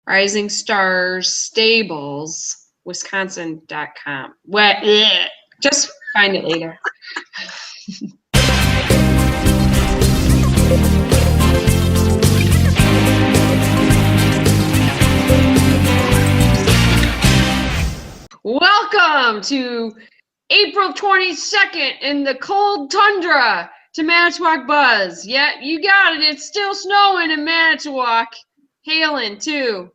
Rising Stars Stables, Wisconsin.com. What? Ugh. Just find it later. Welcome to April 22nd in the cold tundra to Manitowoc Buzz. Yeah, you got it. It's still snowing in Manitowoc. Hailing, too.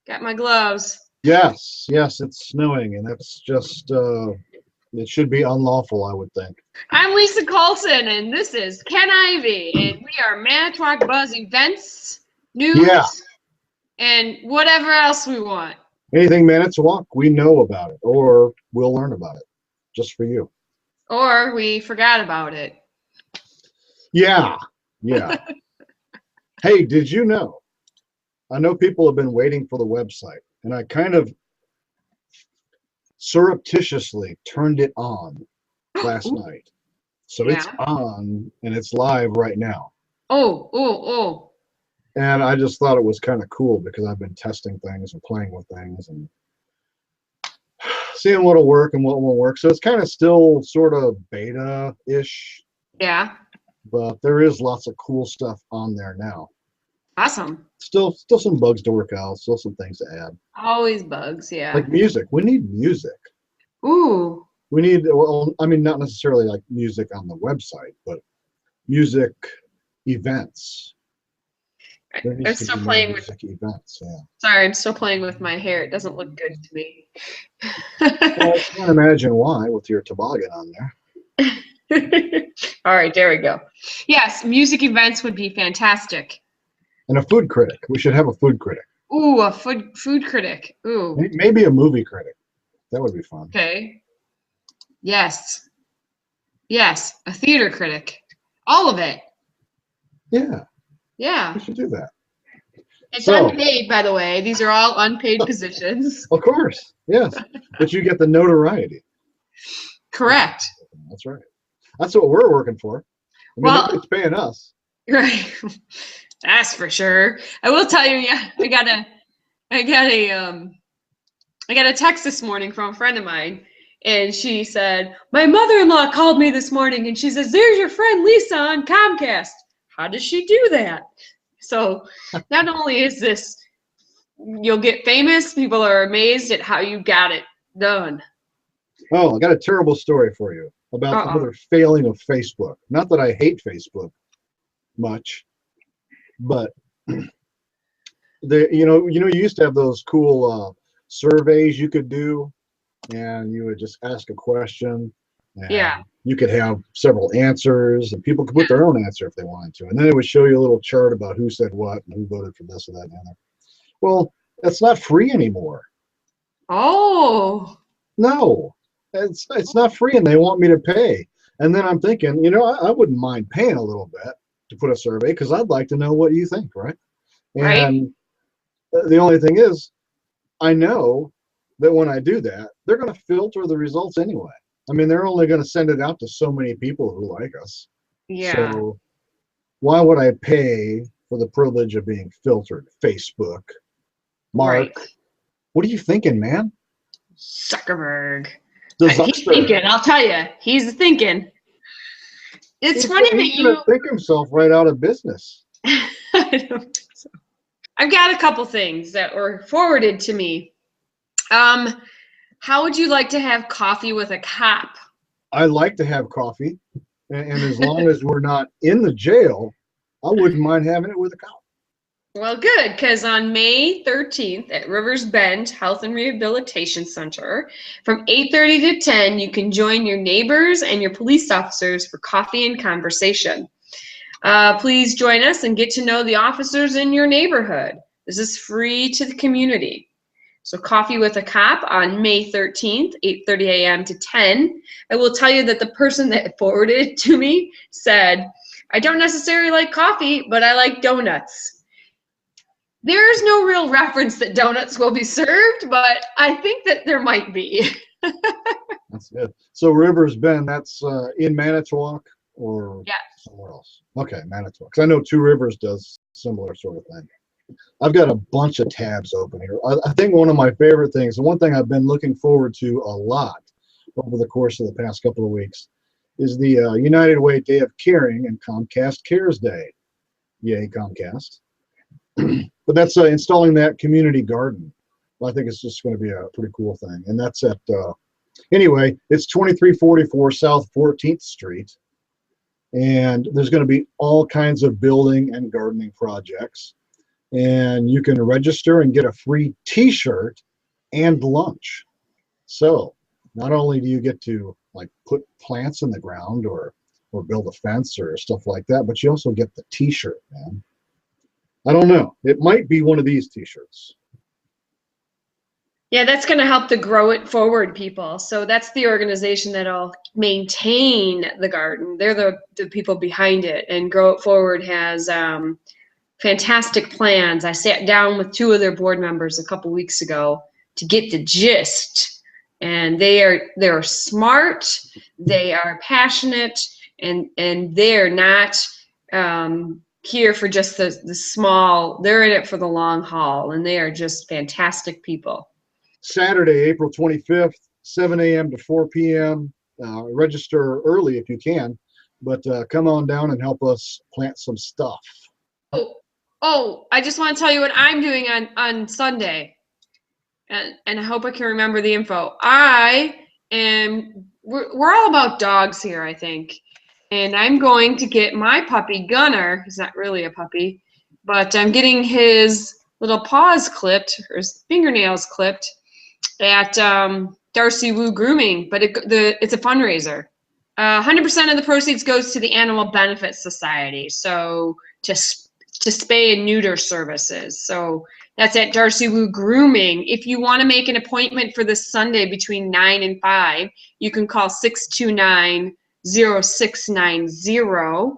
Got my gloves. Yes, it's snowing, and that's just, it should be unlawful, I would think. I'm Lisa Colson, and this is Ken Ivey, and we are Manitowoc Buzz events, news, and whatever else we want. Anything Manitowoc, we know about it, or we'll learn about it, just for you. Or we forgot about it. Yeah. Hey, did you know? I know people have been waiting for the website, and I kind of surreptitiously turned it on last night. So it's on, and it's live right now. Oh. And I just thought it was kind of cool because I've been testing things and playing with things and seeing what'll work and what won't work. So it's kind of still sort of beta-ish. Yeah. But there is lots of cool stuff on there now. Awesome. Still some bugs to work out, still some things to add. Always bugs, yeah. Like music. We need music. Ooh. We need, well, I mean, not necessarily like music on the website, but music events. I'm still playing with events, yeah. Sorry, I'm still playing with my hair. It doesn't look good to me. Well, I can't imagine why with your toboggan on there. All right, there we go. Yes, music events would be fantastic. And a food critic. We should have a food critic. Ooh, a food critic. Ooh. Maybe a movie critic. That would be fun. Okay. Yes, a theater critic. All of it. Yeah. Yeah. We should do that. It's unpaid, by the way. These are all unpaid positions. Of course, yes. But you get the notoriety. Correct. That's right. That's what we're working for. I mean, it's paying us. Right. That's for sure. I will tell you, yeah, I got a text this morning from a friend of mine, and she said, my mother-in-law called me this morning, and she says, there's your friend Lisa on Comcast. How does she do that? So not only is this, you'll get famous, people are amazed at how you got it done. Oh, I got a terrible story for you about another failing of Facebook. Not that I hate Facebook much, but you used to have those cool surveys you could do, and you would just ask a question. And you could have several answers, and people could put their own answer if they wanted to. And then it would show you a little chart about who said what and who voted for this or that and the other. Well, that's not free anymore. Oh. No, it's not free, and they want me to pay. And then I'm thinking, I wouldn't mind paying a little bit to put a survey because I'd like to know what you think, right? And the only thing is, I know that when I do that, they're going to filter the results anyway. I mean, they're only going to send it out to so many people who like us. Yeah. So why would I pay for the privilege of being filtered? Facebook. Mark, what are you thinking, man? Zuckerberg. He's thinking, I'll tell you. He's thinking. It's funny that he's going to think himself right out of business. I don't think so. I've got a couple things that were forwarded to me. How would you like to have coffee with a cop? I like to have coffee, and as long as we're not in the jail, I wouldn't mind having it with a cop. Well, good, because on May 13th at Rivers Bend Health and Rehabilitation Center, from 8:30 to 10, you can join your neighbors and your police officers for coffee and conversation. Please join us and get to know the officers in your neighborhood. This is free to the community. So coffee with a cop on May 13th, 8:30 a.m. to 10. I will tell you that the person that forwarded it to me said, I don't necessarily like coffee, but I like donuts. There's no real reference that donuts will be served, but I think that there might be. That's good. So Rivers Bend, that's in Manitowoc or somewhere else? Okay, Manitowoc. Because I know Two Rivers does similar sort of thing. I've got a bunch of tabs open here. I think one of my favorite things, the one thing I've been looking forward to a lot over the course of the past couple of weeks, is the United Way Day of Caring and Comcast Cares Day. Yay, Comcast. But that's installing that community garden. I think it's just going to be a pretty cool thing. And that's at, anyway, it's 2344 South 14th Street. And there's going to be all kinds of building and gardening projects. And you can register and get a free t-shirt and lunch. So not only do you get to like put plants in the ground or build a fence or stuff like that, but you also get the t-shirt, man. I don't know. It might be one of these t-shirts. Yeah, that's going to help to grow it forward, people. So that's the organization that'll maintain the garden. They're the people behind it. And Grow It Forward has fantastic plans. I sat down with 2 of their board members a couple weeks ago to get the gist. And they're smart, they are passionate, and they're not here for just the small. They're in it for the long haul, and they are just fantastic people. Saturday, April 25th, 7 a.m. to 4 p.m. Register early if you can, but come on down and help us plant some stuff. Oh, I just want to tell you what I'm doing on Sunday. And I hope I can remember the info. We're all about dogs here, I think. And I'm going to get my puppy, Gunner. He's not really a puppy, but I'm getting his little paws clipped, or his fingernails clipped at Darcy Woo Grooming, but it's a fundraiser. 100% of the proceeds goes to the Animal Benefit Society, so to spay and neuter services. So that's at Darcy Woo Grooming. If you want to make an appointment for this Sunday between 9 and 5, you can call 629-0690.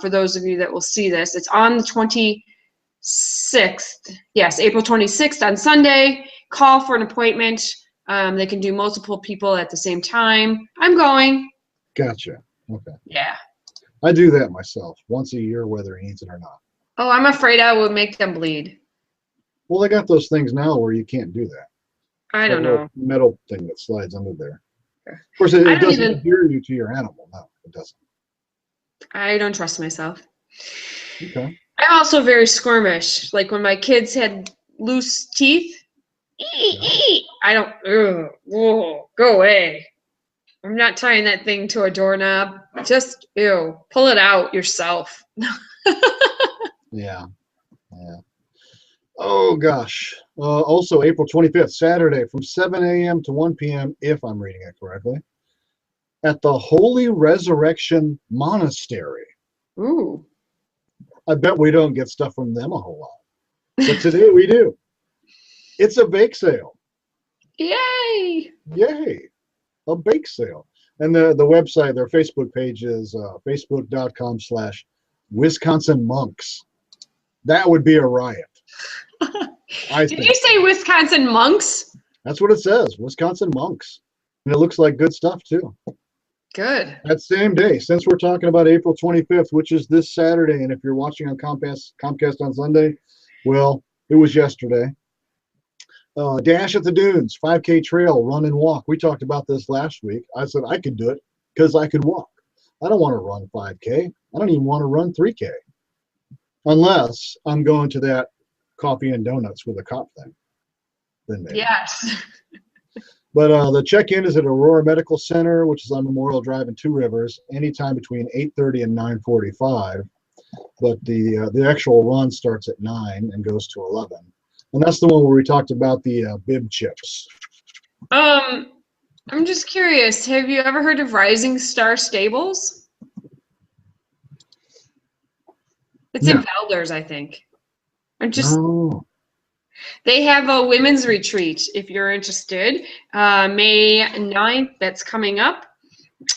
For those of you that will see this, it's on the 26th. Yes, April 26th on Sunday. Call for an appointment. They can do multiple people at the same time. I'm going. Gotcha. Okay. Yeah. I do that myself once a year, whether he needs it or not. Oh, I'm afraid I will make them bleed. Well, they got those things now where you can't do that. I don't know. Metal thing that slides under there. Of course, it doesn't adhere you to your animal. No, it doesn't. I don't trust myself. Okay. I'm also very squirmish. Like when my kids had loose teeth, I don't, whoa, go away. I'm not tying that thing to a doorknob. Just, pull it out yourself. Yeah. Oh, gosh. Also, April 25th, Saturday, from 7 a.m. to 1 p.m., if I'm reading it correctly, at the Holy Resurrection Monastery. Ooh. I bet we don't get stuff from them a whole lot. But today we do. It's a bake sale. Yay! Yay! A bake sale. And the website, their Facebook page is facebook.com/Wisconsin Monks. That would be a riot. Did you say Wisconsin Monks? That's what it says, Wisconsin Monks. And it looks like good stuff, too. Good. That same day, since we're talking about April 25th, which is this Saturday, and if you're watching on Comcast on Sunday, well, it was yesterday. Dash at the Dunes, 5K trail, run and walk. We talked about this last week. I said I could do it because I could walk. I don't want to run 5K. I don't even want to run 3K. Unless I'm going to that coffee and donuts with a cop thing. Then maybe. Yes. But the check-in is at Aurora Medical Center, which is on Memorial Drive in Two Rivers, anytime between 8:30 and 9:45. But the actual run starts at 9 and goes to 11. And that's the one where we talked about the bib chips. I'm just curious. Have you ever heard of Rising Star Stables? It's in Valders, I think. No. They have a women's retreat if you're interested. May 9th, that's coming up.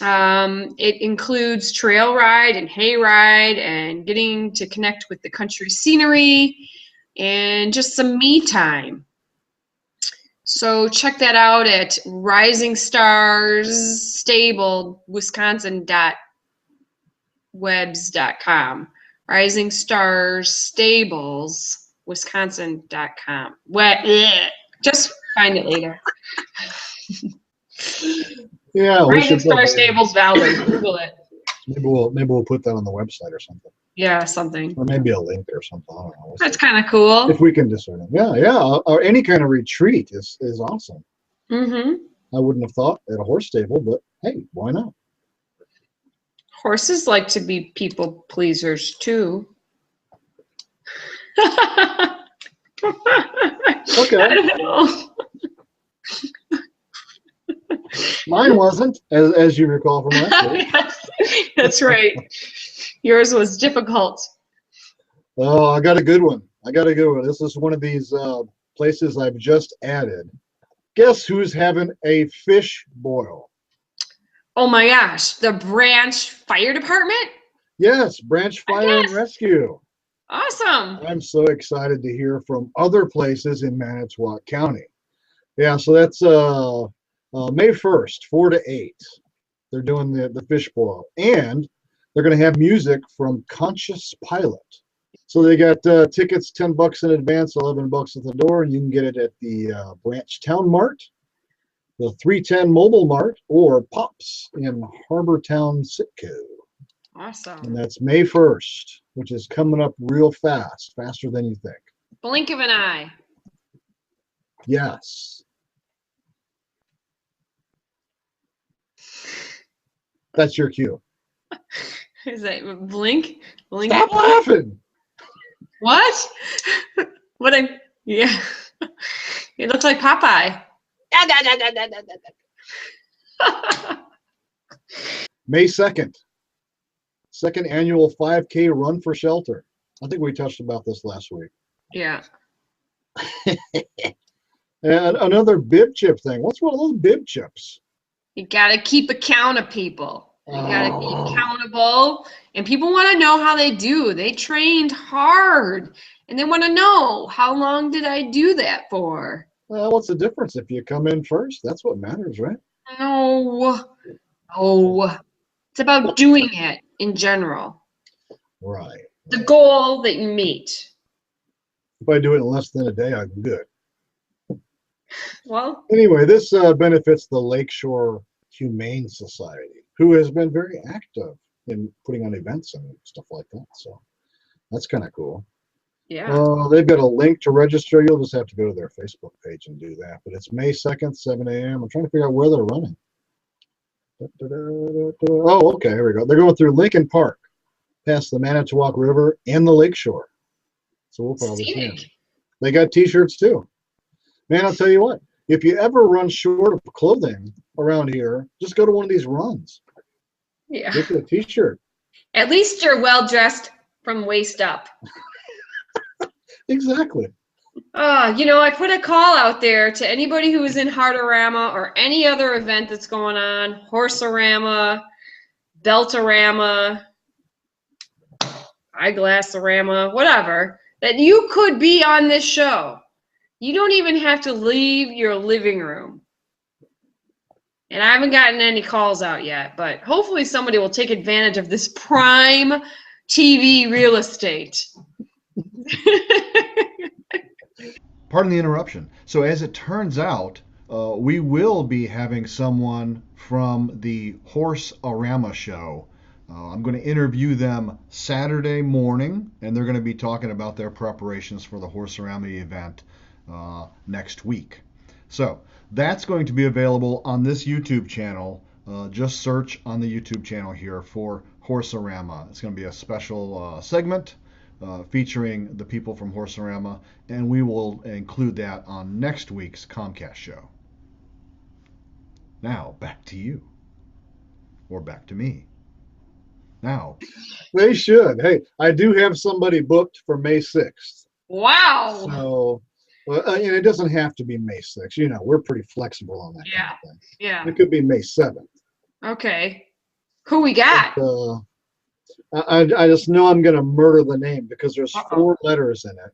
It includes trail ride and hay ride and getting to connect with the country scenery and just some me time. So check that out at Rising Stars Stable Wisconsin.webs.com. Rising Stars Stables Wisconsin.com. Just find it later. Yeah, we Rising should Star Stables Valley. Google it. Maybe we'll put that on the website or something. Yeah, something. Or maybe a link or something. I don't know. That's kind of cool. If we can discern it. Yeah. Or any kind of retreat is awesome. Mm-hmm. I wouldn't have thought at a horse stable, but hey, why not? Horses like to be people pleasers too. Okay. I don't know. Mine wasn't, as you recall from last week. Yes, that's right. Yours was difficult. Oh, I got a good one. This is one of these places I've just added. Guess who's having a fish boil? Oh my gosh, the Branch Fire Department? Yes, Branch Fire and Rescue. Awesome. I'm so excited to hear from other places in Manitowoc County. Yeah, so that's May 1st, 4 to 8. They're doing the fish boil. And they're going to have music from Conscious Pilot. So they got tickets $10 in advance, $11 at the door, and you can get it at the Branch Town Mart, the 310 Mobile Mart, or Pops in Harbor Town, Sitco. Awesome. And that's May 1st, which is coming up real fast, faster than you think. Blink of an eye. Yes. That's your cue. Is that blink? Blink. Stop laughing. What? Yeah. It looks like Popeye. May 2nd, second annual 5K Run for Shelter. I think we touched about this last week. Yeah. And another bib chip thing. What's one of those bib chips? You got to keep account of people. You got to be accountable. And people want to know how they do. They trained hard. And they want to know, how long did I do that for? Well, what's the difference if you come in first? That's what matters, right? No. It's about doing it in general. Right. The goal that you meet. If I do it in less than a day, I'm good. Well. Anyway, this benefits the Lakeshore Humane Society, who has been very active in putting on events and stuff like that. So that's kind of cool. Yeah. They've got a link to register. You'll just have to go to their Facebook page and do that. But it's May 2nd, 7 a.m. I'm trying to figure out where they're running. Oh, okay, here we go. They're going through Lincoln Park, past the Manitowoc River and the Lakeshore. So we'll probably see them. They got T-shirts too. Man, I'll tell you what. If you ever run short of clothing around here, just go to one of these runs. Yeah. Get a T-shirt. At least you're well dressed from waist up. Exactly. I put a call out there to anybody who is in Heartorama or any other event that's going on, Horsorama, Beltorama, Eyeglassorama, whatever, that you could be on this show. You don't even have to leave your living room. And I haven't gotten any calls out yet, but hopefully somebody will take advantage of this prime TV real estate. Pardon the interruption. So as it turns out, we will be having someone from the Horsorama show. I'm going to interview them Saturday morning, and they're going to be talking about their preparations for the Horsorama event next week. So that's going to be available on this YouTube channel. Just search on the YouTube channel here for Horsorama. It's going to be a special segment featuring the people from Horsorama, and we will include that on next week's Comcast show. Now, back to you. Or back to me. Now. They should. Hey, I do have somebody booked for May 6th. Wow. So, it doesn't have to be May 6th. We're pretty flexible on that kind of thing. Yeah. It could be May 7th. Okay. Who we got? But, I just know I'm going to murder the name because there's 4 letters in it.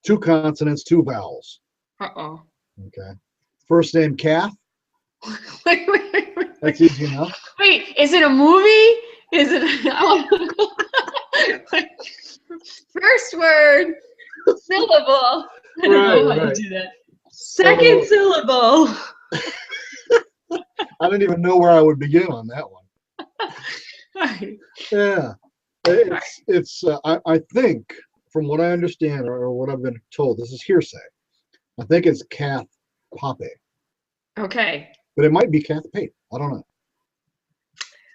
2 consonants, 2 vowels. Uh-oh. Okay. First name, Kath. Wait. That's easy enough. Wait, is it a movie? Is it? First word, syllable. I don't know how to do that. Second syllable. I didn't even know where I would begin on that one. Yeah, I think from what I understand or what I've been told, this is hearsay. I think it's Kath Pape. Okay. But it might be Kath Pape. I don't know.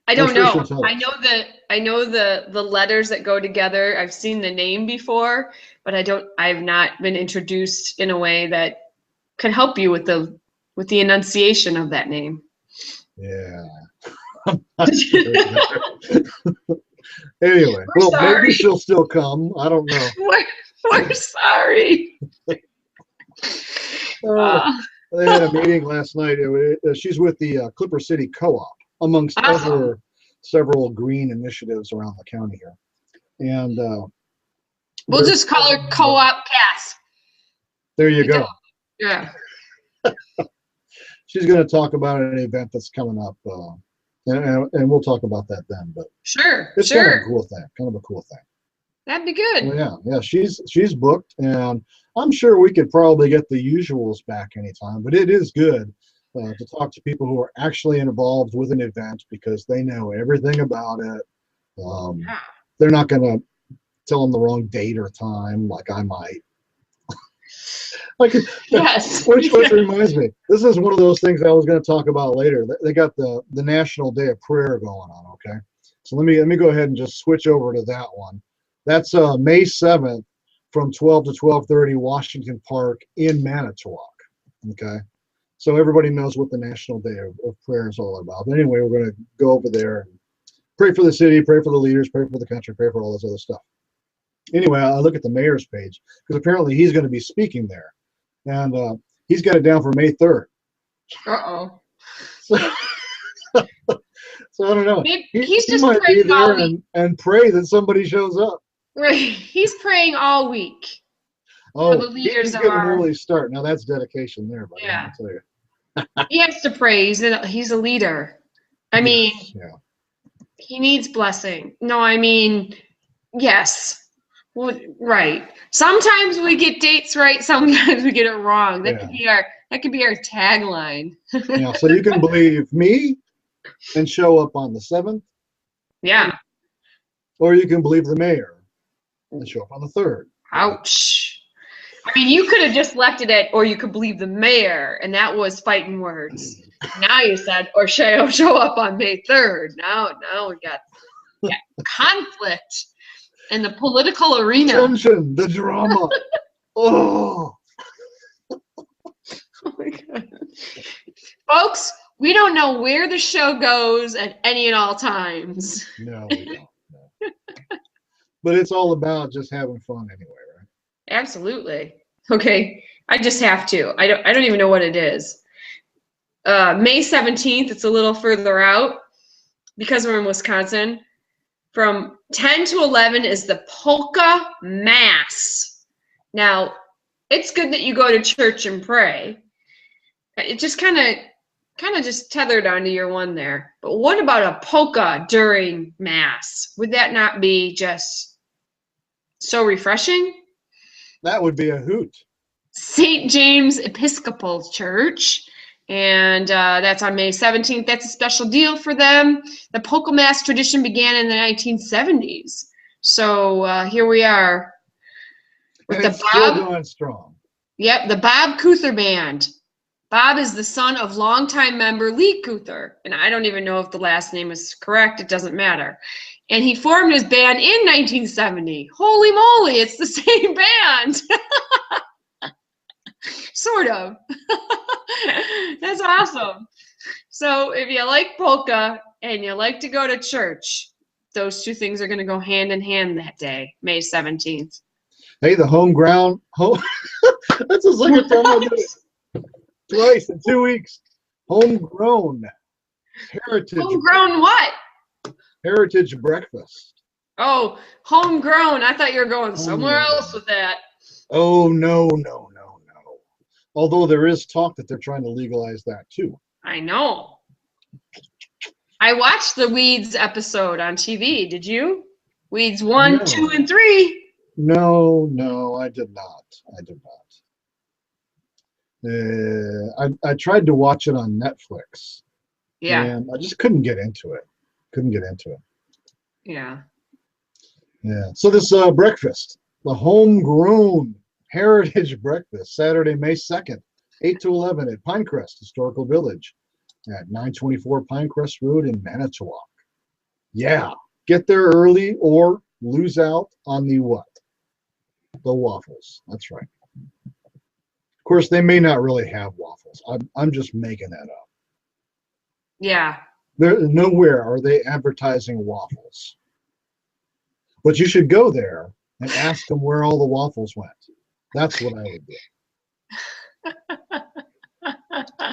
I don't know. I know the letters that go together. I've seen the name before, but I've not been introduced in a way that could help you with the enunciation of that name. Yeah. Anyway, well, sorry. Maybe she'll still come. I don't know. We're sorry. They had a meeting last night. She's with the Clipper City Co-op, amongst other several green initiatives around the county here. And we'll just call her Co-op Cass. There you go. Yeah. She's going to talk about an event that's coming up, and we'll talk about that then. But sure, it's kind of a cool thing. Kind of a cool thing. That'd be good. Well, yeah. She's booked, and I'm sure we could probably get the usuals back anytime. But it is good to talk to people who are actually involved with an event because they know everything about it. They're not going to tell them the wrong date or time like I might. Yes. Which reminds me, this is one of those things I was going to talk about later. They got the National Day of Prayer going on. Okay, so let me go ahead and just switch over to that one. That's May 7th from 12 to 12:30, Washington Park in Manitowoc. Okay, so everybody knows what the National Day of Prayer is all about. But anyway, we're going to go over there and pray for the city, pray for the leaders, pray for the country, pray for all this other stuff. Anyway, I look at the mayor's page because apparently he's going to be speaking there, and he's got it down for May 3rd. Uh-oh. So I don't know. He's just might praying be there and pray that somebody shows up. Right. He's praying all week. Oh, for the leaders he's getting an early start. Now that's dedication there, buddy. Yeah. I'll tell you. He has to pray. He's a leader. I mean, yeah. He needs blessing. No, I mean, yes. Well, right. Sometimes we get dates right. Sometimes we get it wrong. That could be our tagline. Yeah. So you can believe me and show up on the 7th. Yeah. Or you can believe the mayor and show up on the 3rd. Ouch. I mean, you could have just left it at, or you could believe the mayor, and that was fighting words. Now you said, or show up on May 3rd. Now we got conflict in the political arena. Tension, the drama. Oh. Oh my God. Folks, we don't know where the show goes at any and all times. No, we don't. No. But it's all about just having fun anyway, right? Absolutely. Okay, I just have to. I don't even know what it is. May 17th, it's a little further out because we're in Wisconsin. From 10 to 11 is the polka mass. Now, it's good that you go to church and pray. It just kind of just tethered onto your one there. But what about a polka during mass? Would that not be just so refreshing? That would be a hoot. St. James Episcopal Church, and that's on May 17th. That's a special deal for them. The polka mass tradition began in the 1970s. So here we are with the Bob. Still going strong. Yep, the Bob Cuther Band. Bob is the son of longtime member Lee Cuther, and I don't even know if the last name is correct. It doesn't matter. And he formed his band in 1970. Holy moly, it's the same band. Sort of. That's awesome. So if you like polka and you like to go to church, those two things are going to go hand in hand that day, May 17th. Hey, the homegrown. That's the second time I did it. Twice in 2 weeks. Homegrown. Heritage. Homegrown what? Heritage breakfast. Oh, homegrown. I thought you were going somewhere else with that. Oh, no. Although there is talk that they're trying to legalize that too. I know. I watched the Weeds episode on TV. Did you? Weeds 1, 2, and 3. No, I did not. I did not. I tried to watch it on Netflix, Yeah. and I just couldn't get into it. Couldn't get into it. Yeah. Yeah. So this breakfast, the homegrown heritage breakfast, Saturday, May 2nd, 8 to 11 at Pinecrest Historical Village at 924 Pinecrest Road in Manitowoc. Yeah. Get there early or lose out on the what? The waffles. That's right. Of course, they may not really have waffles. I'm just making that up. Yeah. There, nowhere are they advertising waffles. But you should go there and ask them where all the waffles went. That's what I would do.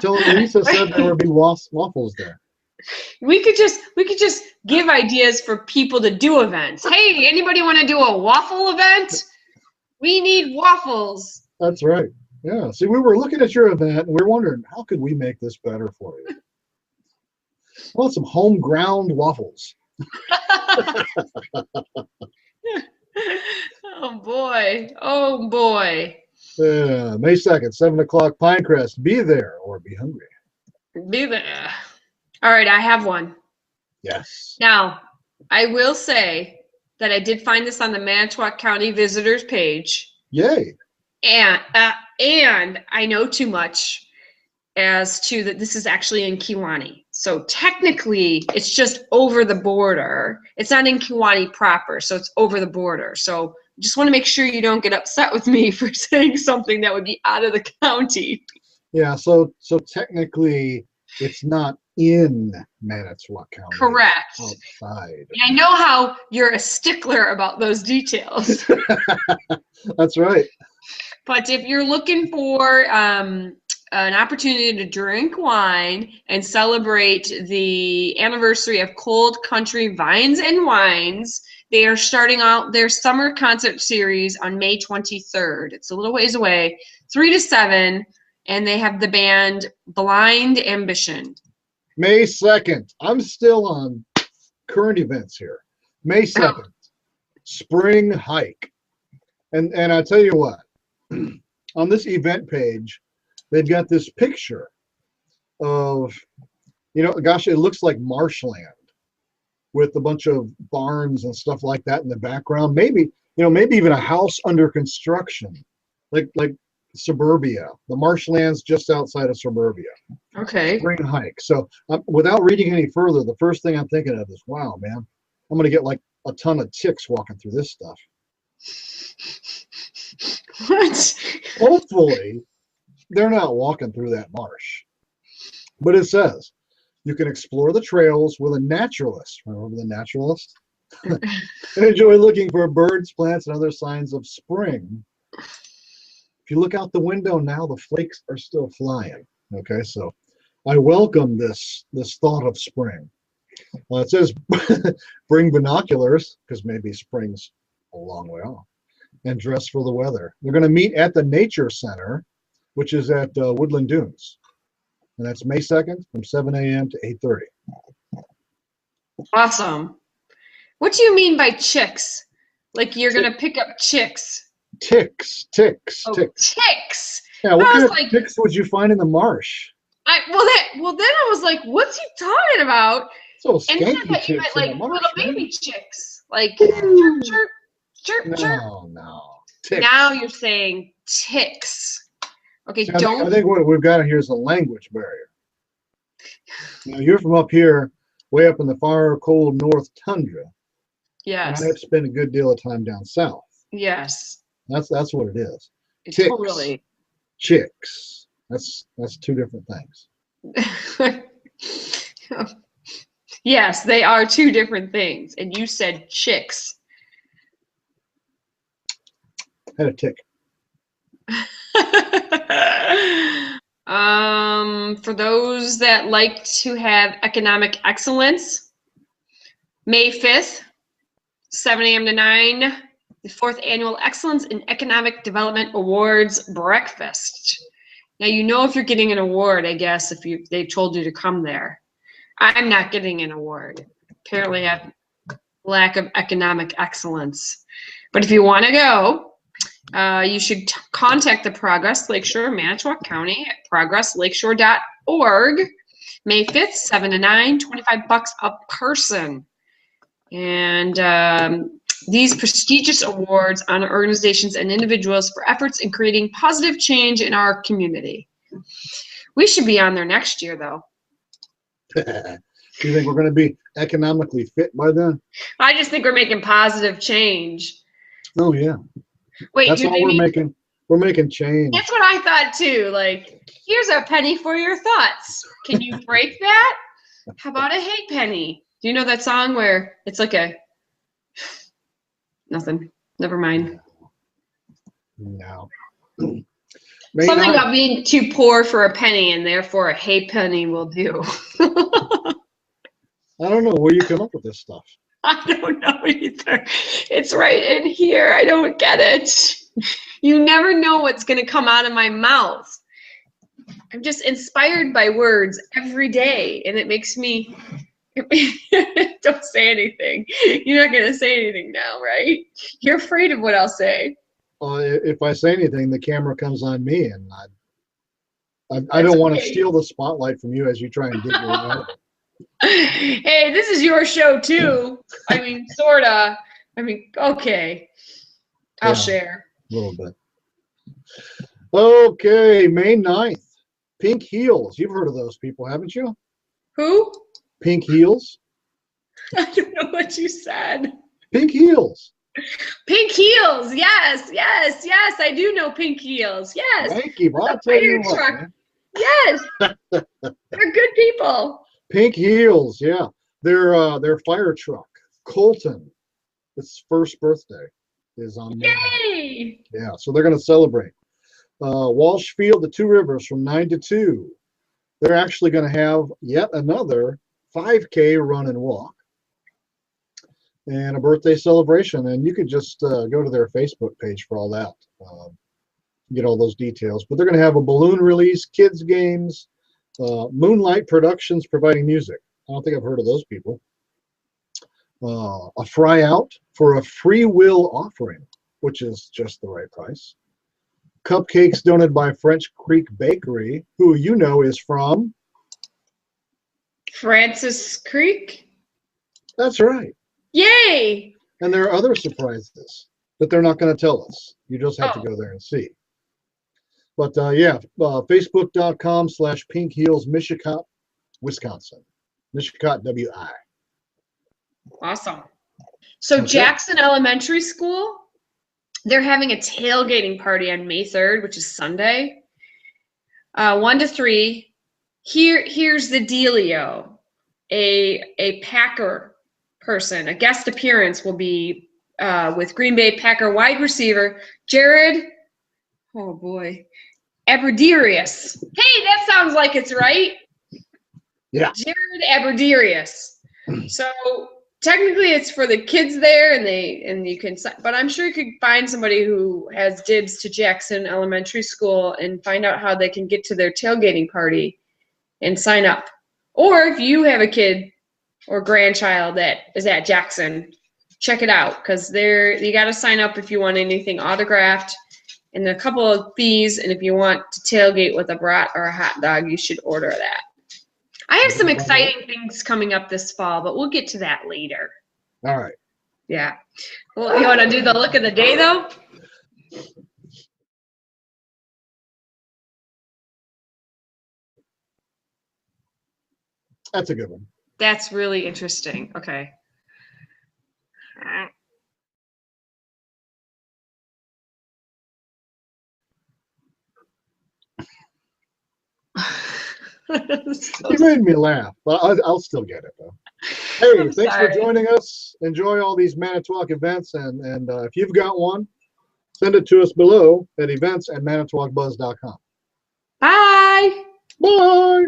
Tell them Lisa said there would be waffles there. We could just give ideas for people to do events. Hey, anybody want to do a waffle event? We need waffles. That's right. Yeah. See, we were looking at your event and we were wondering, how could we make this better for you? I want some home ground waffles. Oh boy. Oh boy. May 2nd, 7 o'clock, Pinecrest. Be there or be hungry. Be there. All right, I have one. Yes. Now, I will say that I did find this on the Manitowoc County Visitors page. Yay. And I know too much as to that this is actually in Kewaunee. So technically, it's just over the border. It's not in Kewaunee proper, so it's over the border. So just want to make sure you don't get upset with me for saying something that would be out of the county. Yeah, so technically, it's not in Manitowoc County. Correct. Outside. And I know how you're a stickler about those details. That's right. But if you're looking for an opportunity to drink wine and celebrate the anniversary of Cold Country Vines and Wines, they are starting out their summer concert series on May 23rd. It's a little ways away, 3 to 7, and they have the band Blind Ambition. May 2nd. I'm still on current events here. May 2nd, spring hike. And I tell you what, on this event page, they've got this picture of, gosh, it looks like marshland with a bunch of barns and stuff like that in the background. Maybe even a house under construction, like suburbia. The marshland's just outside of suburbia. Okay. Spring hike. So without reading any further, the first thing I'm thinking of is, wow, man, I'm going to get like a ton of ticks walking through this stuff. What? Hopefully, they're not walking through that marsh. But it says, you can explore the trails with a naturalist. Remember the naturalist? And enjoy looking for birds, plants, and other signs of spring. If you look out the window now, the flakes are still flying. Okay, so I welcome this thought of spring. It says bring binoculars, because maybe spring's a long way off, and dress for the weather. They're going to meet at the Nature Center, which is at Woodland Dunes. And that's May 2nd from 7 a.m. to 8:30. Awesome. What do you mean by chicks? Like you're going to pick up chicks? Ticks. Oh, ticks. Yeah, what kind of ticks would you find in the marsh? Well, then I was like, what's he talking about? So and then I skanky thought you ticks meant in like the marsh, little baby man. chicks. Like chirp, chirp, chirp, chirp. No. Ticks. Now you're saying ticks. Okay, See, don't. I think what we've got here is a language barrier. You're from up here, way up in the far cold North Tundra. Yes. And I've spent a good deal of time down south. Yes. That's what it is. It's Ticks, totally. chicks. That's two different things. Yes, they are two different things. And you said chicks. Had a tick. For those that like to have economic excellence, May 5th, 7 a.m. to 9, the 4th Annual Excellence in Economic Development Awards Breakfast. Now, if you're getting an award, I guess, if they told you to come there. I'm not getting an award. Apparently, I have lack of economic excellence. But if you want to go, you should contact the Progress Lakeshore Manitowoc County at progresslakeshore.org. May 5th, 7 to 9, $25 a person. And these prestigious awards honor organizations and individuals for efforts in creating positive change in our community. We should be on there next year, though. You think we're going to be economically fit by then? I just think we're making positive change. Oh, yeah. Wait, that's all we're making. We're making change. That's what I thought, too. Like, here's a penny for your thoughts. Can you break that? How about a hey penny? Do you know that song where it's like a nothing? Never mind. No. Something about being too poor for a penny, and therefore a hey penny will do. I don't know where you come up with this stuff. I don't know either. It's right in here. I don't get it. You never know what's going to come out of my mouth. I'm just inspired by words every day, and it makes me. Don't say anything. You're not going to say anything now, right? You're afraid of what I'll say. If I say anything, the camera comes on me, and I don't want to steal the spotlight from you as you try and dig your way out. Hey, this is your show too. I mean, sorta. I mean, okay. I'll share. A little bit. Okay, May 9th. Pink Heels. You've heard of those people, haven't you? Who? Pink Heels. I don't know what you said. Pink Heels. Pink Heels. Yes, yes, yes. I do know Pink Heels. Yes. Thank you. I'll tell you what, man. Yes. They're good people. Pink Heels, yeah. Their fire truck, Colton, its first birthday is on May. Yay! Yeah, so they're going to celebrate. Walsh Field, the Two Rivers from 9 to 2. They're actually going to have yet another 5K run and walk and a birthday celebration. And you could just go to their Facebook page for all that. Get all those details. But they're going to have a balloon release, kids games, Moonlight Productions providing music. I don't think I've heard of those people. A fry out for a free will offering, which is just the right price. Cupcakes donated by French Creek Bakery, who you know is from Francis Creek. That's right. Yay! And there are other surprises that they're not going to tell us. You just have to go there and see. But Facebook.com/Pink Heels Mishicot, Wisconsin. Mishicot, WI. Awesome. So Jackson Elementary School, they're having a tailgating party on May 3rd, which is Sunday. 1 to 3. Here's the dealio. A Packer person, a guest appearance will be with Green Bay Packer wide receiver Jared. Oh boy. Aberderius. Hey, that sounds like it's right. Yeah. Jared Aberderius. So technically it's for the kids there and you can, but I'm sure you could find somebody who has dibs to Jackson Elementary School and find out how they can get to their tailgating party and sign up. Or if you have a kid or grandchild that is at Jackson, check it out, because you got to sign up if you want anything autographed and a couple of fees. And if you want to tailgate with a brat or a hot dog, you should order that. I have some exciting things coming up this fall, but we'll get to that later. All right. Yeah. Well, you want to do the look of the day, though? That's a good one. That's really interesting. Okay. You made me laugh, but I'll still get it though. Hey, thanks for joining us. Enjoy all these Manitowoc events, and if you've got one, send it to us below at events@manitowocbuzz.com. Bye. Bye.